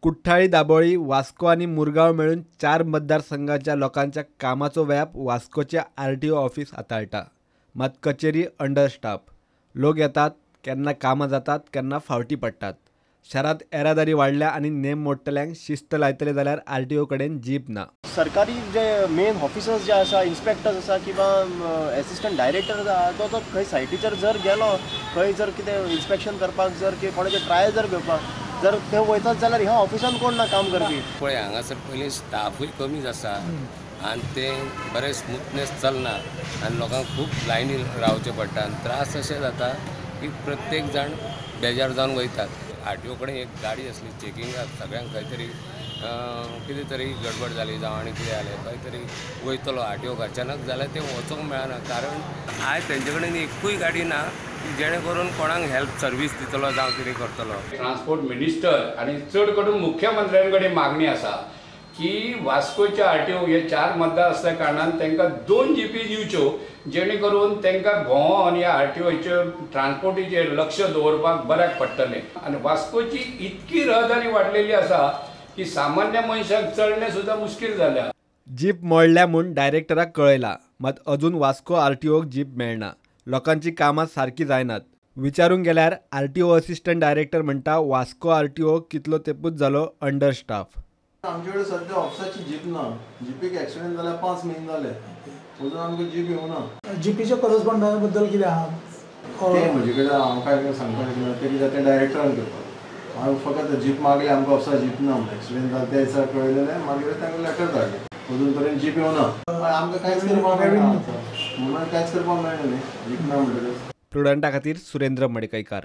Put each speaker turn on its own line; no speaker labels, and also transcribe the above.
कुठ्ठाळी, दाबोळी, वास्को आणि मुरगांव मेळून 4 मतदारसंघाच्या लोकांच्या कामाचो व्याप वास्कोचे RTO ऑफिस हाताळटा. मात कचेरी अंडर स्टाफ. लोक येतात, केन्ना कामां जातात, केन्ना फावटी पडटात. शारांत येरादारी वाडल्या आणि नेम मोडटल्यांक शिस्त लायतले जाल्यार RTO कडेन जीप ना.
सरकारी जे मेन ऑफिसर्स जे आसा, इन्स्पेक्टर्स आसा किंवा एसिस्टंट डायरेक्टर आसा, तो खंय सायटीचेर जर गेलो, खंय जर कितें इन्स्पेक्शन करपाक जर कोणाचे ट्रायल जर घेवपाक जर ते वयतात जाल्यार ह्या ऑफिसान कोण ना काम करपी.
पळय हांगासर पयलीं स्टाफूय कमीच आसा आनी ते बरें स्मूथनेस चलना आनी लोकांक खूब लायनी रावचें पडटा आनी त्रास अशें जाता की प्रत्येक जाण बेजार जावन वयतात. RTO कडेन एक गाडी आसली चेकिंगाक, सगळ्यांक खंय तरी कितें तरी गडबड जाली जावं आनी कितें जालें खंय तरी वयतलो RTO अचानक जाल्यार ते वचोंक मेळना. कारण आयज तेंचे कडेन एकूय गाडी ना जेणे करून कोणाक हेल्प सर्वीस दितलो जावं कितें करतलो.
ट्रान्सपोर्ट मिनिस्टर आणि चड करून मुख्यमंत्र्यांकडे मागणी आसा की वास्कोचे RTO हे 4 मतदार असल्या कारणान तांकां 2 जीपी दिवच्यो, जेणे करून तांकां भोंवोन ह्या RTOचे ट्रान्सपोर्टीचेर लक्ष दवरपाक बऱ्याक पडटलें. आनी वास्कोची इतकी रहदारी वाडलेली आसा की सामान्य मनशाक चलणें सुद्दां मुश्कील जाल्या.
जीप मोडल्या म्हूण डायरेक्टराक कळयला, मात अजून वास्को RTOक जीप मेळना. लोकांची कामां सारकी जायनात. विचारूंक गेल्यार RTO असिस्टंट डायरेक्टर म्हणटा वास्को RTO कितलो तेंपूच जालो अंडर स्टाफ.
आमचे कडेन सद्या ऑफिसाची जीप ना. जीपीक एक्सिडेंट जाल्यार 5 म्हयने जाले, अजून आमकां जीप येवना.
जीपीच्या करस्पॉन्डंटा बद्दल कितें आहा?
ते म्हजे कडेन हांव काय सांगपाक ना, ते कितें तें डायरेक्टरान करपाक. हांवें फकत जीप मागली, आमकां ऑफिसा जीप ना म्हणून. एक्सिडेंट जाता त्या दिसा कळयलेलें, मागीर तांकां लेटर धाडलें. अजून पर्यंत जीप येवना. आमकां कांयच करपाक मेळना म्हणून कांयच करपाक मेळना न्ही, जीप ना म्हणटकच.
प्रुडंटा खातीर सुरेंद्र मडकयकार.